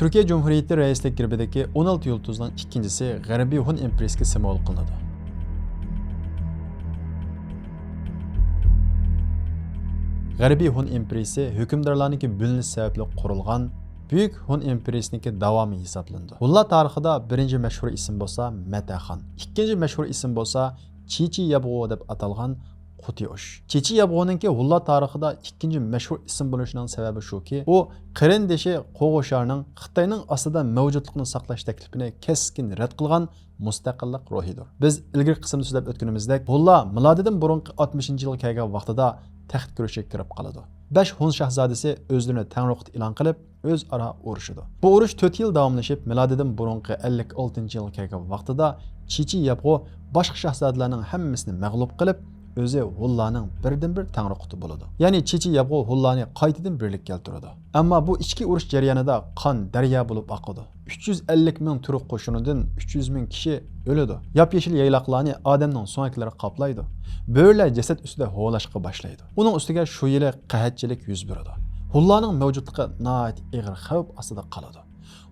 Türkiye Cumhuriyeti reislik girbideki 16 yıldızdan ikincisi G'arbiy Hun imperiyasiga simvol qilinadi. G'arbiy Hun imperiyasi hukmdorlarniki bo'linish sababli qurilgan Buyuk Hun imperiyasining davomi hisoblanadi. Hunlar tarixida birinchi mashhur ism bo'lsa Mataxon, ikkinchi mashhur ism bo'lsa Chichi Yabg'u deb atalgan Qutiosh. Chichi Yabg'uninki Hunlar tarixida ikkinchi mashhur ism bo'lishining sababi shuki, u qarindoshi Qo'g'osharning Xitoyning ostida mavjudligini saqlash taklifini keskin rad qilgan mustaqillik ruhidir. Biz ilgari qismda so'zlab o'tganimizdek, Hunlar milodidan burungi 60-yilga kelgan vaqtida taxt kurashiga kirib qoladi. 5 Hun shahzodasi o'zlarini Tangriqut e'lon qilib, o'zaro urushidi. Bu urush 4 yil davomlashib, milodidan burungi 56-yilga kelgan vaqtida Chichi Yabg'u boshqa shahzodalarning hammasini mag'lub qilib, o'zi Hunlarning birdan-bir Tangriquti bo'ladi. Ya'ni Chichi Yabg'u Hunlarni qaytadan birlik keltiradi. Ammo bu ichki urush jarayonida qon daryo bo'lib oqadi. 350 ming turk qo'shinidan 300 ming kishi o'ladi. Yop-yeshil yayloqlarni odamning so'ngaklari qoplaydi. Bo'rlar jasad ustida hovlashga boshlaydi. Uning ustiga shu yili qahatchilik yuz beradi. Hunlarning mavjudligi nihoyat og'ir xavf ostida qoladi.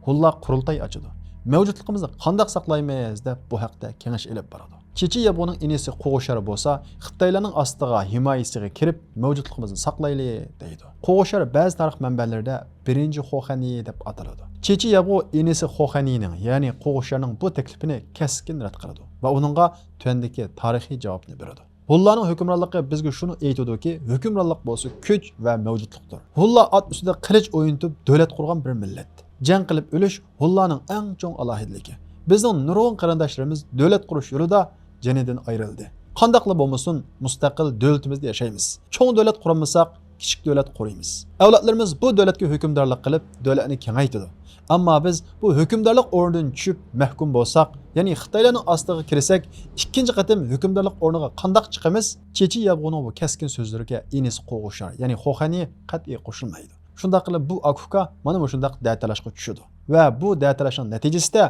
Hunlar qurultay ochadi. Mavjudligimizni qanday saqlaymiz deb bu haqda kengash olib boradi. Chichi Yabg'uning inisi Qo'g'oshar bo'lsa, Xitoylarning ostiga himoyasiga kirib, mavjudligimizni saqlaylik deydi. Qo'g'oshar ba'zi tarix manbalarida birinchi Xo'xani deb ataladi. Chichi Yabg'u inisi Xo'xanining, ya'ni Qo'g'osharning bu taklifini keskin rad qiladi va uningga tuandagi tarixiy javobni beradi. Hunlarning hukmronligi bizga shuni aytadiki, hukmronlik bo'lsa kuch va mavjudlikdir. Hunlar at ustida qilich o'yinib davlat qurgan bir millat. Jang qilib o'lish Hunlarning eng chong alohidligi. Bizning nurg'un qarindoshlarimiz davlat qurish yo'lida janidan ayrildi. Qandaqla bo'lmasin, mustaqil davlatimizda yashaymiz. Cho'ng davlat qurmasak, kichik davlat quramiz. Avlodlarimiz bu davlatga hukmdorlik qilib, davlatni kengaytirdi. Ammo biz bu hukmdorlik o'rnidan tushib mahkum bo'lsak, ya'ni Xitoylarning ostiga kirsak, ikkinchi qatim hukmdorlik o'rniga qandaq chiqamiz? Chichi Yabg'uning bu keskin so'zlariga inis Qo'g'oshar, ya'ni Xo'xani qat'iy qo'shilmaydi. Shunda qilib bu akuka mana shundaq da'talashga tushadi. Va bu da'talashning natijasida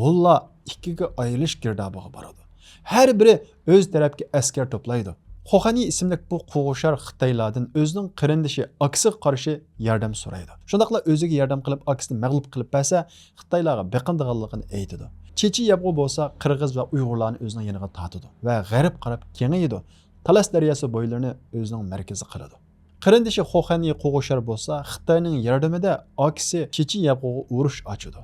Hunlar ikkiga ayrilish girdobiga boradi. Har biri o'z tarafga askar to'playdi. Xo'xani ismli bu Qo'g'oshar Xitoylardan o'zining qarindoshi aksiga qarshi yordam so'raydi. Shundaqla o'ziga yordam qilib, aksini mag'lub qilib bersa, Xitoylarga biqindiganligini aytadi. Chichi Yabg'u bo'lsa, Qirg'iz va Uyg'urlarni o'zining yoniga tortadi va g'arb qarab kengaydi. Talas daryosi bo'ylarini o'zining markazi qiladi. Qarindoshi Xo'xani Qo'g'oshar bo'lsa, Xitoyning yordamida aksi Chichi Yabg'uga urush ochadi.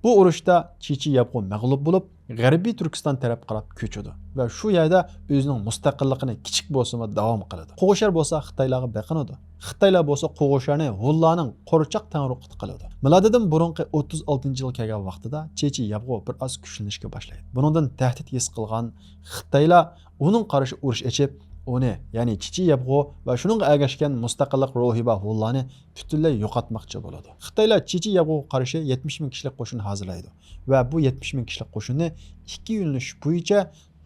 Bu urushda Chichi Yabg'u mag'lub bo'lib, G'arbiy Turkiston taraf qarab ko'chadi va shu yerda o'zining mustaqilligini kichik bo'lsa-mu davom qiladi. Qo'g'oshar bo'lsa Xitoylarga beqinadi. Xitoylar bo'lsa Qo'g'osharni Hunlarning qo'rchoq Tangriqut qiladi. Milodidan burungi 36-yil kelgan vaqtida Chichi Yabg'u bir oz kuchlanishga boshlaydi. Buningdan tahdid his qilgan Xitoylar uning qarshi urush ochib, uni, ya'ni Chichi Yabg'u va shuning ergashgan mustaqillik ruhi va Hunlarni butunlay yo'qotmoqchi bo'ladi. Xitoylar Chichi Yabg'uga qarshi 70 ming kishilik qo'shin hazırlaydi va bu 70 ming kishilik qo'shinni ikki yo'nalish bo'yicha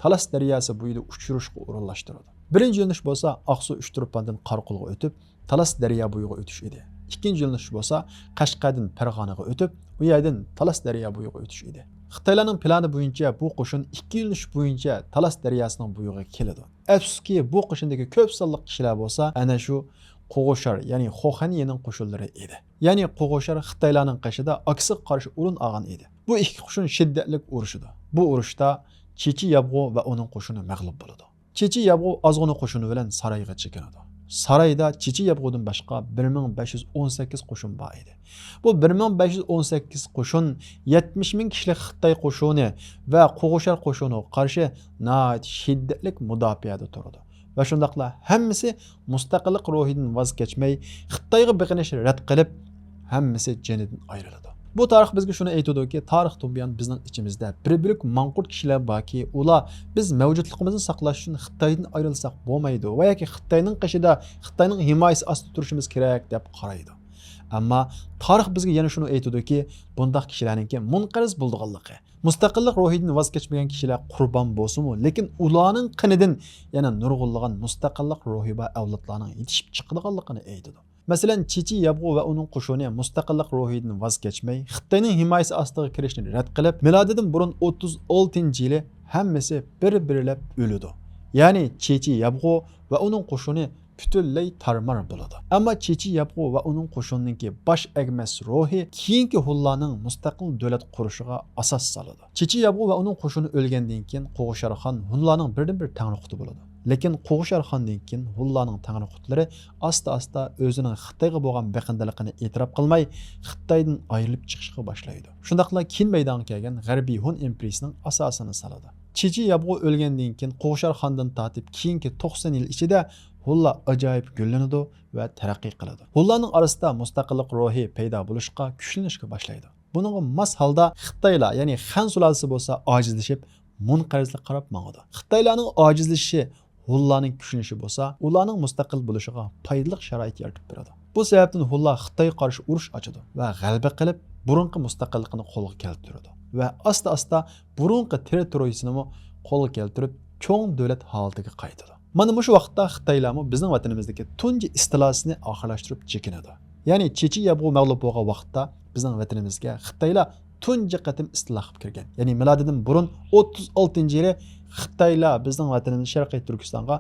Talas daryosi bo'yida uchirishga o'rinlashtiradi. Birinchi yo'nalish bo'lsa Aqsu Uchturpandan Qarqulga o'tib, Talas daryo bo'yiga o'tish edi. Ikkinchi yo'nalish bo'lsa Qashqardan Farg'onaga o'tib, u yerdan Talas daryo bo'yiga o'tish edi. Xitoylarning plani bo'yicha bu qo'shin ikki yo'nalish bo'yicha Talas daryosining bo'yiga keladi. Afsuski bu qo'shindagi ko'p sonli kishilar bo'lsa, ana shu Qo'g'oshar, ya'ni Xo'xanining qo'shinlari edi. Ya'ni Qo'g'oshar Xitoylarning qashida aksiga qarshi o'rin olgan edi. Bu ikki qo'shin shiddatli urushdi. Bu urushda Chichi Yabg'u va uning qo'shini mag'lub bo'ladi. Chichi Yabg'u ozg'ini qo'shini bilan saroyga chekinadi. Sarayda Chichi Yabg'udan boshqa 1518 qo'shin bor edi. Bu 1518 qo'shin 70 ming kishilik Xitoy qo'shini va Qo'g'oshar qo'shiniga qarshi nihoyat shiddatli mudofaada turdi. Va shundaqla hammasi mustaqillik ruhidan voz kechmay, Xitoyga biqinishni rad qilib, hammasi janidan ayriladi. Bu tarix bizga shuni aytadiki, tarix tumbiyan bizning ichimizda bir-birik manqurt kishilar borki, ular biz mavjudligimizni saqlash uchun Xitoydan ayrilsak bo'lmaydi va yoki Xitoyning qishida Xitoyning himoyasi ostida turishimiz kerak deb qaraydi. Ammo tarix bizga yana shuni aytadiki, bundaq kishilarningki munqariz bo'lganligi, mustaqillik ruhidan voz kechmagan kishilar qurbon bo'lsa-mu, lekin ularning qinidan yana nurg'unlagan mustaqillik ruhi va avlodlarning yetishib chiqadiganligini aytadi. Masalan, Chichi Yabg'u va uning qo'shini mustaqillik ruhidan voz kechmay, Xitoyning himoyasi ostiga kirishni rad qilib, milodidan burun 36-yili hammasi bir-birlab o'ladi. Ya'ni Chichi Yabg'u va uning qo'shini butunlay tarmar bo'ladi. Ammo Chechi Yapg'u va uning qo'shinininki bosh egmas ruhi keyingi Hunlarning mustaqil davlat qurishiga asos soladi. Chechi Yapg'u va uning qo'shini o'lgandan keyin Qo'g'isharxon Hunlarning birdan-bir tangriquti bo'ladi. Lekin Qo'g'isharxondan keyin Hunlarning tangriqutlari asta-asta o'zining Xitoyga bo'lgan beqindiligini e'tirof qilmay, Xitoydan ayrilib chiqishga boshlaydi. Shundaqla Qin maydoniga kelgan G'arbiy Hun imperiyasining asosini soladi. Chechi Yapg'u o'lgandan keyin Qo'g'isharxondan tortib keyingi 90 yil ichida Hunlar ajoyib gullanadi va taraqqiy qiladi. Hunlarning orasida mustaqillik ruhi paydo bo'lishga, kuchlanishga boshlaydi. Buningga mos holda Xitoylar, ya'ni Xan sulolasi bo'lsa ojizlashib, munqarizlik qarab mangadi. Xitoylarning ojizlashishi Hunlarning kuchlanishi bo'lsa, ularning mustaqil bo'lishiga foydali sharoit yaratib beradi. Bu sababdan Hunlar Xitoyga qarshi urush ochadi va g'alaba qilib, burunqi mustaqillikni qo'lga keltiradi va asta-asta burunqi territoriyasini qo'lga keltirib, cho'ng davlat holatiga qaytadi. Mana shu vaqtda Xitoylar bizning vatanimizdagi tunji istilasini oxirlashtirib chekinadi. Ya'ni Chechi Yapg'u mag'lub bo'lgan vaqtda bizning vatanimizga Xitoylar tunji qatim istilo qilib kirgan. Ya'ni milodidan burun 36-yili Xitoylar bizning vatanimiz Sharqiy Turkistonga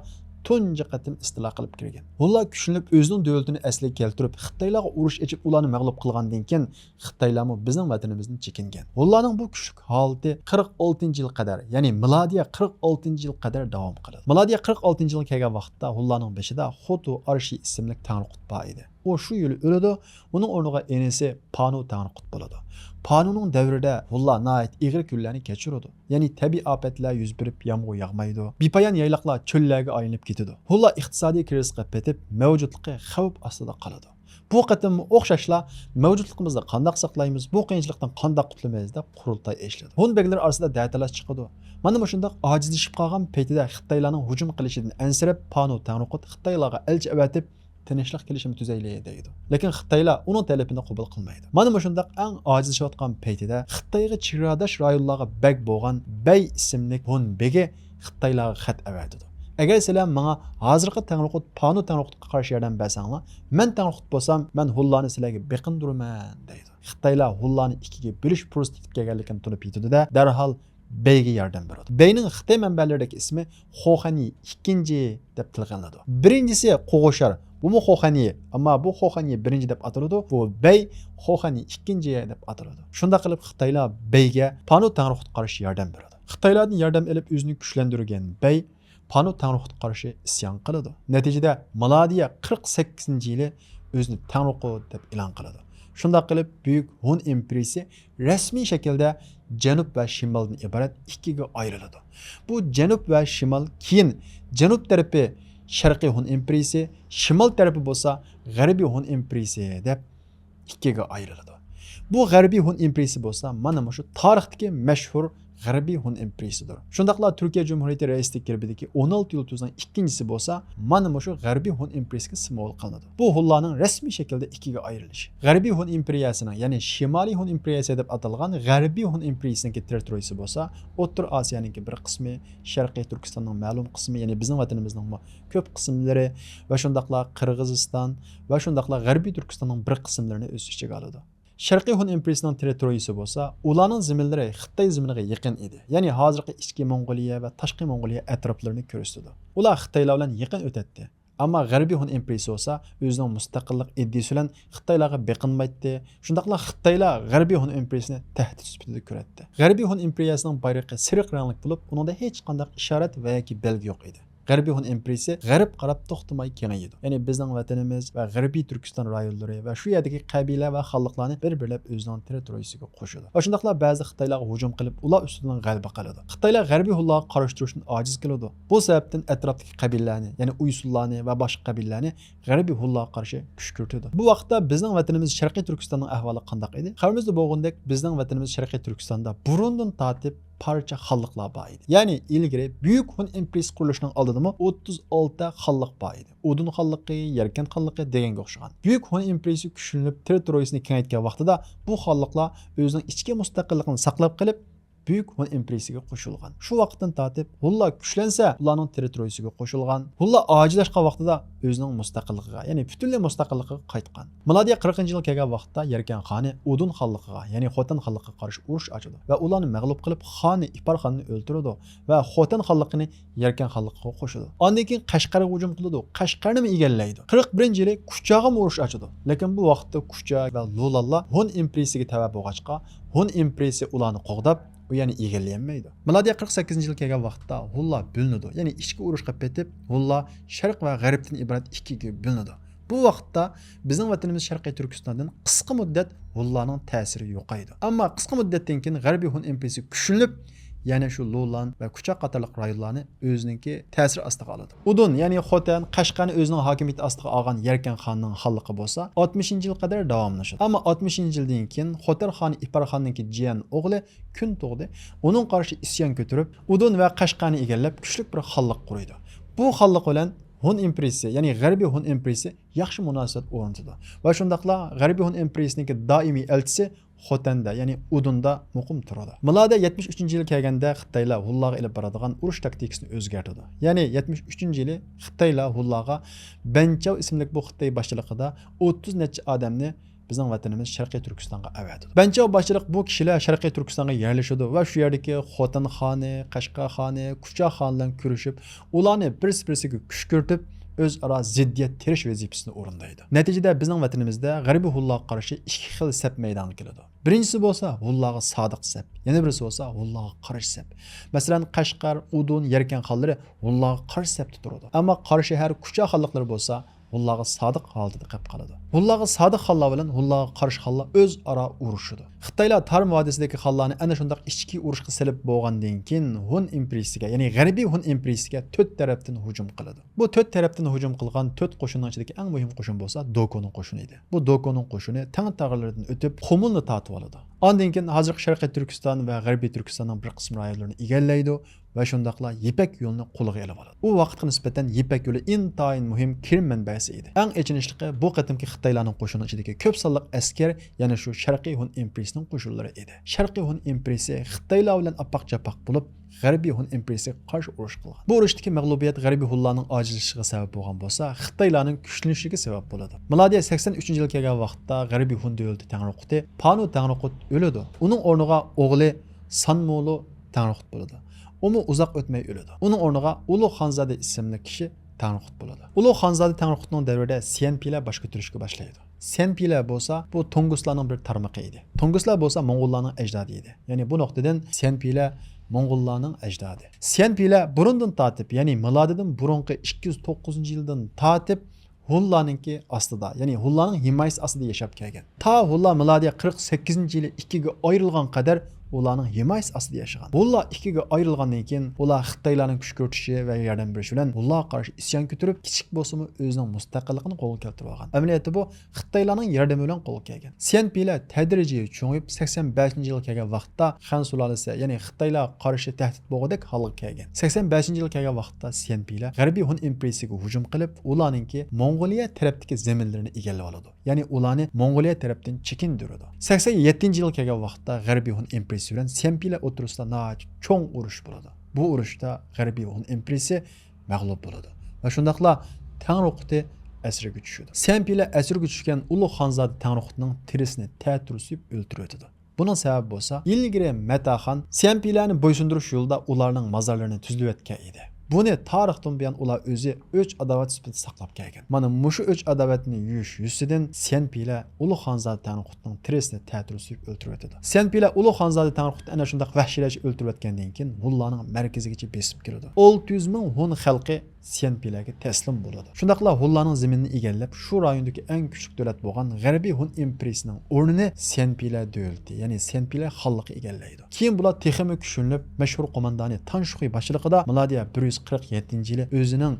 tunji qatim istilo qilib kirgan. Ular kuchlanib o'zining davlatini asliga keltirib, Xitoylarga urush ochib, ularni mag'lub qilgandan keyin Xitoylar bizning vatanimizdan chekingan. Ularning bu kuchlik holati 46-yil qadar, ya'ni milodiya 46-yil qadar davom qiladi. Milodiya 46-yilga kelgan vaqtda ularning beshida Xotu Arshi ismli tangriqut bor edi. O shu yili o'ladi, uning o'rniga enisi Panu tangriqut bo'ladi. Panuning davrida Hunlar nihoyat ig'ir kunlarni kechiradi. Ya'ni tabiiy ofatlar yuz berib, yomg'ir yog'maydi. Bepoyon yayloqlar cho'llarga aylanib ketadi. Hunlar iqtisodiy krizga petib, mavjudligi xavf ostida qoladi. Bu qatim o'xshashlar mavjudligimizni qanday saqlaymiz, bu qiyinchilikdan qanday qutulmaymiz deb qurultay ishladi. Hun beklar orasida da'talash chiqadi. Mana shunday ojizlashib qolgan paytida Xitoylarning hujum qilishidan ansirab, Panu tangriqut Xitoylarga elchi avatib tinchlik kelishimi tuzayli deydi. Lekin Xitoylar uning talabini qabul qilmaydi. Mana shunday eng ojizlashayotgan paytida Xitoyga chegaradosh rayonlarga bek bo'lgan Bay ismli Hun begi Xitoylarga xat avatdi. Agar sizlar menga hozirgi tangriqut Panu tangriqutga qarshi yordam bersanglar, men tangriqut bo'lsam, men Hunlarni sizlarga beqindiraman deydi. Xitoylar Hunlarni ikkiga bo'lish fursati kelganligini tunib yetdi-da, darhol Beyga yordam beradi. Beyning Xitoy manbalaridagi ismi Xoxani 2 deb tilg'aniladi. Birinchisi Qo'g'ishar, bu Xoxani, ammo bu Xoxani birinchi deb ataladi, bu Bey Xoxani 2 deb ataladi. Shunda qilib Xitoylar Beyga Panu tangriqutga qarshi yordam beradi. Xitoylardan yordam olib o'zini kuchlantirgan Bey Panu tangriqutga qarshi isyon qiladi. Natijada milodiya 48-yili o'zini tangriqut deb e'lon qiladi. Shunda qilib Buyuk Hun imperiyasi rasmiy shaklda Janub va Shimoldan iborat ikkiga ayriladi. Bu Janub va Shimol keyin Janub tarafi Sharqiy Hun imperiyasi, Shimol tarafi bo'lsa G'arbiy Hun imperiyasi deb ikkiga ayriladi. Bu G'arbiy Hun imperiyasi bo'lsa, mana shu tarixdagi mashhur G'arbiy Hun imperiyasidir. Shundaqla Turkiya Cumhuriyati raislik girbidagi 16 yulduzning ikkinchisi bo'lsa, mana shu G'arbiy Hun imperiyasiga simvol qilinadi. Bu Hunlarning rasmiy shaklda ikkiga ayrilishi. G'arbiy Hun imperiyasining, ya'ni Shimoliy Hun imperiyasi deb atalgan G'arbiy Hun imperiyasining territoriyasi bo'lsa, O'rta Osiyoning bir qismi, Sharqiy Turkistonning ma'lum qismi, ya'ni bizning vatanimizning ko'p qismlari va shundaqla Qirg'iziston va shundaqla G'arbiy Turkistonning bir qismlarini o'z ichiga oladi. Sharqiy Hun imperiyasining territoriyasi bo'lsa, ularning zaminlari Xitoy zaminiga yaqin edi. Ya'ni hozirgi ichki Mong'oliya va tashqi Mong'oliya atroflarini ko'rsatdi. Ular Xitoylar bilan yaqin o'tadi. Ammo G'arbiy Hun imperiyasi bo'lsa, o'zining mustaqillik iddiasi bilan Xitoylarga beqinmaydi. Shundaqla Xitoylar G'arbiy Hun imperiyasini tahdid sifatida ko'radi. G'arbiy Hun imperiyasining bayrog'i sariq rangli bo'lib, uningda hech qanday ishorat va yoki belgi yo'q edi. G'arbiy Hun imperiyasi g'arb qarab to'xtamay kengaydi. Ya'ni bizning vatanimiz va G'arbiy Turkiston rayonlari va shu yerdagi qabila va xalqlarni bir-birlab o'zining territoriyasiga qo'shadi. Va shundaqla ba'zi Xitoylarga hujum qilib, ular ustidan g'alaba qiladi. Xitoylar G'arbiy Hunlarga qarshi turishdan ojiz keladi. Bu sababdan atrofdagi qabilalarni, ya'ni Uysullarni va boshqa qabilalarni G'arbiy Hunlarga qarshi kuch kiritadi. Bu vaqtda bizning vatanimiz Sharqiy Turkistonning ahvoli qanday edi? Xabarimizda bo'lgandek, bizning vatanimiz Sharqiy Turkistonda burundan tortib parcha xalqlar bor edi. Ya'ni ilgari Buyuk Hun imperiyasi qurilishining oldinmi 36 ta xalq bor edi. Udun xalqi, Yarkan xalqi deganga o'xshagan. Buyuk Hun imperiyasi kuchlanib territoriyasini kengaytgan vaqtida bu xalqlar o'zining ichki mustaqilligini saqlab qilib, Büyük Hun imperiyasiga qo'shilgan. Shu vaqtdan tortib Hunlar kuchlansa, ularning territoriyasiga qo'shilgan. Hunlar ojizlashgan vaqtida o'zining mustaqilligiga, ya'ni butunlay mustaqilligiga qaytgan. Milodiy 40-yil kelgan vaqtda Yarkan xoni Udun xonligiga, ya'ni Xotan xonligiga qarshi urush ochadi va ularni mag'lub qilib xoni Ipar xonni o'ldiradi va Xotan xonligini Yarkan xonligiga qo'shadi. Ondan keyin Qashqarga hujum qiladi. Qashqarni egallaydi. 41-yili Kuchaga urush ochadi. Lekin bu vaqtda Kucha va Lulallar Hun imperiyasiga tava bo'lg'achqa, Hun imperiyasi ularni qo'g'dab u yani egallayolmaydi. Milodiy 48-yil kelgan vaqtda Hunlar bo'linadi. Ya'ni ichki urushga ketib, Hunlar sharq va g'arbdan iborat ikkiga bo'linadi. Bu vaqtda bizning vatanimiz Sharqiy Turkistondan qisqa muddat Hunlarning ta'siri yo'qaydi. Ammo qisqa muddatdan keyin G'arbiy Hun imperiyasi kuchlanib, ya'ni shu Lulan va Kucha qatorliq rayonlarni o'zininki ta'sir ostiga oladi. Udun, ya'ni Xotan, Qashqarni o'zining hokimiyati ostiga olgan Yarkan xonning xonligi bo'lsa, 60-yil qadar davomlashadi. Ammo 60-yildan keyin Xotan xoni Ipar xonninki jiyan o'g'li Kun tug'di. Uning qarshi isyon ko'tarib, Udun va Qashqarni egallab, kuchli bir xonlik quradi. Bu xonlik bilan Hun imperiyasi, ya'ni G'arbiy Hun imperiyasi yaxshi munosabat o'rnatadi. Va shundaqla G'arbiy Hun imperiyasining doimiy elchisi Xotanda, ya'ni Udunda muqim turadi. Milodiy 73-yil kelganda Xitoylar Hunlarga ilib boradigan urush taktikasini o'zgartirdi. Ya'ni 73-yili Xitoylar Hunlarga Banchao ismli bu Xitoy boshchiligida 30 necha odamni bizning vatanimiz Sharqiy Turkistonga avatdi. Banchao boshchilik bu kishilar Sharqiy Turkistonga yerlashadi va shu yerdagi Xotan xoni, Qashqar xoni, Kucha xoni bilan kurashib, ularni bir-biriga kuch kiritib, o'zaro ziddiyat terish vazifasini o'rindaydi. Natijada bizning vatanimizda G'arbiy Hunlarga qarshi ikki xil sap maydonga keladi. Birinchisi bo'lsa Hunlarga sodiq sap, yana birisi bo'lsa Hunlarga qarshi sap. Masalan, Qashqar, Udun, Yarkan xonlari Hunlarga qarshi sapda turadi. Ammo qarshi shahar Kucha xonliklari bo'lsa Hunlarga sodiq holatda qolib qoladi. Hunlarga sodiq xonlar bilan Hunlarga qarshi xonlar o'zaro urushadi. Xitoylar Tarim vodisidagi xonlarni ana shunday ichki urushga silib bo'lgandan keyin Hun imperiyasiga, ya'ni G'arbiy Hun imperiyasiga 4 tarafdan hujum qiladi. Bu 4 tarafdan hujum qilgan 4 qo'shinning ichidagi eng muhim qo'shin bo'lsa Dokoning qo'shini edi. Bu Dokoning qo'shini Tang tog'laridan o'tib Qumulni tortib oladi. Ondan keyin hozirgi Sharqiy Turkiston va G'arbiy Turkistonning bir qism rayonlarini egallaydi va shundaqla Yipak yo'lini qo'lga olib oladi. U vaqtga nisbatan Yipak yo'li intayin muhim kirim manbasi edi. Eng echinishli bu qatimki Xitoylarning qo'shini ichidagi ko'p sonliq askar yana shu Sharqiy Hun imperiyasining qo'shinlari edi. Sharqiy Hun imperiyasi Xitoylar bilan apaq-chapaq bo'lib G'arbiy Hun imperiyasiga qarshi urush qilgan. Bu urushdagi mag'lubiyat G'arbiy Hunlarning ojizlashiga sabab bo'lgan bo'lsa, Xitoylarning kuchlanishiga sabab bo'ladi. Milodiy 83-yil kelgan vaqtda G'arbiy Hun davlati Tangriquti Panu Tangriqut o'ladi. Uning o'rniga o'g'li Sanmulu Tangriqut bo'ladi. Umi uzoq o'tmay o'ladi. Uning o'rniga Ulug' Xonzoda ismli kishi Tangriqut bo'ladi. Ulug' Xonzoda Tangriqutning davrida Sianpilar bosh ko'tarishga boshlaydi. Sianpilar bo'lsa, bu Tonguslarning bir tarmoqi edi. Tonguslar bo'lsa Mo'ng'ullarning ajdodi edi. Ya'ni bu nuqtadan Sianpilar Mo'ng'ullarning ajdodi. Sianpilar burundan tortib, ya'ni milodidan burungi 209-yildan tortib Hunlarninki ostida, ya'ni Hunlarning himoyasi ostida yashab kelgan. Ta Hunlar milodiy 48-yili ikkiga ayrilgan qadar ularning himoyasi ostida yashagan. Bunlar ikkiga ayrilgandan keyin ular Xitoylarning kuch ko'rsatishi va yordam berishi bilan ularga qarshi isyon ko'tarib, kichik bo'lsa-mu o'zining mustaqilligini qo'lga keltirib olgan. Amaliyotda bu Xitoylarning yordami bilan qo'lga kelgan. Sianpilar tadrijiy cho'ngib 85-yil kelgan vaqtda Xan sulolasi, ya'ni Xitoylar qarshi tahdid bo'lgandek holga kelgan. 85-yil kelgan vaqtda Sianpilar G'arbiy Hun imperiyasiga hujum qilib, ularningki Mong'oliya tarafdagi zaminlarini egallab oladi. Ya'ni ularni Mong'oliya tarafdan chekindiradi. 87-yil kelgan vaqtda G'arbiy Hun imperiyasi bilan Sianpilar o'rtasida cho'ng urush bo'ladi. Bu urushda G'arbiy Hun imperiyasi mag'lub bo'ladi va shundaqla Tangriquti asirga tushadi. Sianpilar asirga tushgan Ulug' Xonzoda Tangriqutning tirisini ta'tirsib o'ltiradi. Buning sababi bo'lsa, ilgari Mataxon Sianpilarni bo'ysundirish yo'lida ularning mozorlarini tuzlab o'tgan edi. Buni tarixdan buyon ular o'zi o'ch adovat sifatida saqlab kelgan. Mana mushu o'ch adovatni yuyish yuzidan Sianpilar Ulug' Xonzoda Tangriqutning tirisini ta'tirsib o'ltirib o'tadi. Sianpilar Ulug' Xonzoda Tangriqutni ana shunday vahshiylarcha o'ltirib o'tgandan keyin Hunlarning markazigacha besib kiradi. 600 ming Hun xalqi Sianpilarga taslim bo'ladi. Shundaqla Hunlarning zaminini egallab, shu rayondagi eng kuchli davlat bo'lgan G'arbiy Hun imperiyasining o'rnini Sianpilar davlati, ya'ni Sianpilar xonligi egallaydi. Keyin bular texmi kuchlanib, mashhur qo'mondoni Tanshuxi boshchiligida milodiy 147-yili o'zining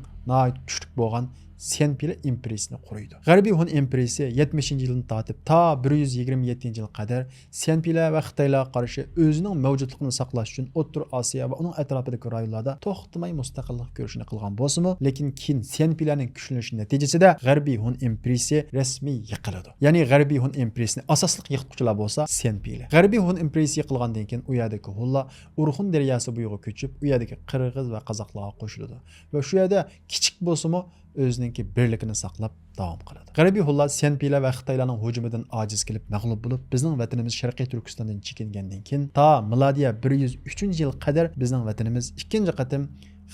kuchli bo'lgan Senpila imperiyasini quruydi. G'arbiy Hun imperiyasi 70-yildan tortib ta 127-yilga qadar Senpila va Xitoylarga qarshi o'zining mavjudligini saqlash uchun O'rta Osiyo va uning atrofidagi rayonlarda to'xtamay mustaqillik ko'rishini qilgan bo'lsa-mu, lekin keyin Senpilaning kuchlanishi natijasida G'arbiy Hun imperiyasi rasmiy yiqiladi. Ya'ni G'arbiy Hun imperiyasini asosliq yiqituvchilar bo'lsa Senpila. G'arbiy Hun imperiyasi yiqilgandan keyin u yerdagi Hunlar Urxun daryosi bo'yiga ko'chib, u yerdagi qirg'iz va qozoqlarga qo'shiladi. Va shu yerda kichik bo'lsa-mu o'zininki birligini saqlab davom qiladi. G'arbiy Hunlar Senpila va Xitoylarning hujumidan ojiz kelib mag'lub bo'lib, bizning vatanimiz Sharqiy Turkistondan chekingandan keyin ta milodiya 103-yil qadar bizning vatanimiz ikkinchi qatim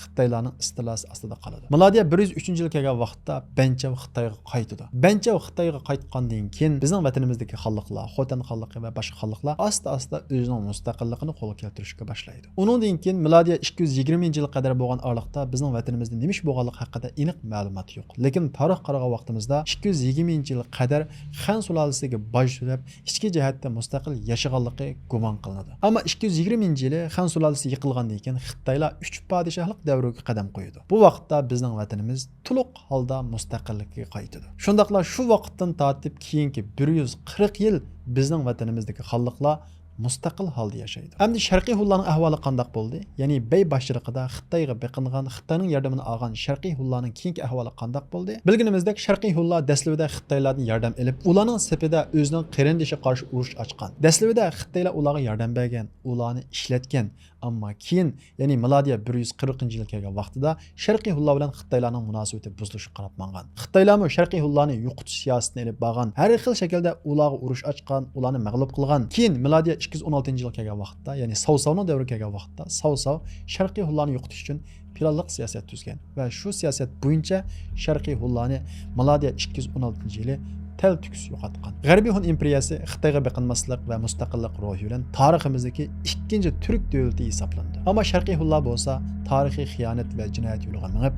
Xitoylarning istilasi ostida qoladi. Milodiya 103-yil kelgan vaqtda Banchav Xitoyga qaytadi. Banchav Xitoyga qaytgandan keyin bizning vatanimizdagi xalqlar, Xotan xalqi va boshqa xalqlar asta-asta o'zining mustaqilligini qo'lga keltirishga boshlaydi. Undan keyin milodiya 220-yil qadar bo'lgan oraliqda bizning vatanimizda nima ish bo'lganligi haqida aniq ma'lumot yo'q. Lekin tarix qaragan vaqtimizda 220-yil qadar Xan sulolasiga boshlanib, ichki jihatda mustaqil yashaganligi gumon qilinadi. Ammo 220-yili Xan sulolasi yiqilgandan keyin Xitoylar 3 podshohlik davriga qadam qo'ydi. Bu vaqtda bizning vatanimiz to'liq holda mustaqillikka qaytadi. Shundaqla shu vaqtdan tortib keyingi 140 yil bizning vatanimizdagi xalqlar mustaqil holda yashaydi. Endi Sharqiy Hunlarning ahvoli qanday bo'ldi? Ya'ni Bey boshchiligida Xitoyga beqingan, Xitoyning yordamini olgan Sharqiy Hunlarning keyingi ahvoli qanday bo'ldi? Bilganimizdek, Sharqiy Hunlar dastlabida Xitoylardan yordam olib, ularning safida o'zining qarindoshi qarshi urush ochgan. Dastlabida Xitoylar ularga yordam bergan, ularni ishlatgan. Ammo keyin, ya'ni milodiya 140-yil kelgan vaqtida Sharqiy Hunlar bilan Xitoylarning munosabati buzilishi qarab mangan. Xitoylarmi Sharqiy Hunlarni yo'qotish siyosatini olib borgan, har xil shaklda ularga urush ochgan, ularni mag'lub qilgan. Keyin milodiya 216-yil kelgan vaqtda, ya'ni Savsavning davri kelgan vaqtda Savsav Sharqiy Hunlarni yo'qotish uchun planliq siyosat tuzgan va shu siyosat bo'yicha Sharqiy Hunlarni milodiya 216-yili tel tüks yo'qotgan. G'arbiy Hun imperiyasi Xitoyga beqinmaslik va mustaqillik ruhi bilan tariximizdagi ikkinchi turk davlati hisoblandi. Ammo Sharqiy Hunlar bo'lsa tarixiy xiyonat va jinoyat yo'liga minib,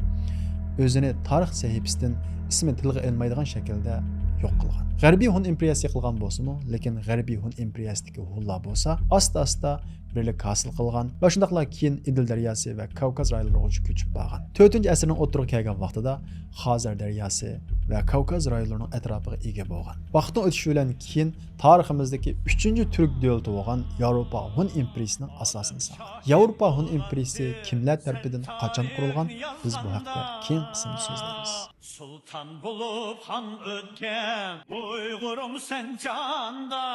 o'zini tarix sahifasidan ismi tilga ilmaydigan shaklda yo'q qilgan. G'arbiy Hun imperiyasi qilgan bo'lsa-mu, lekin G'arbiy Hun imperiyasidagi Hunlar bo'lsa, asta-asta birlik hosil qilgan va shundaqla keyin Idil daryosi va Kavkaz rayonlariga ko'chib borgan. 4-asrning o'ttirib kelgan vaqtida Xozar daryosi va Kavkaz rayonlarining atrofiga ega bo'lgan. Vaqtning o'tishi bilan keyin tariximizdagi 3-turk davlati bo'lgan Yevropa Hun imperiyasining asosini solgan. Yevropa Hun imperiyasi kimlar tomonidan qachon qurilgan? Biz bu haqda keyin qismda so'zlaymiz. Sultan bulup han ötken Uygurum sen canda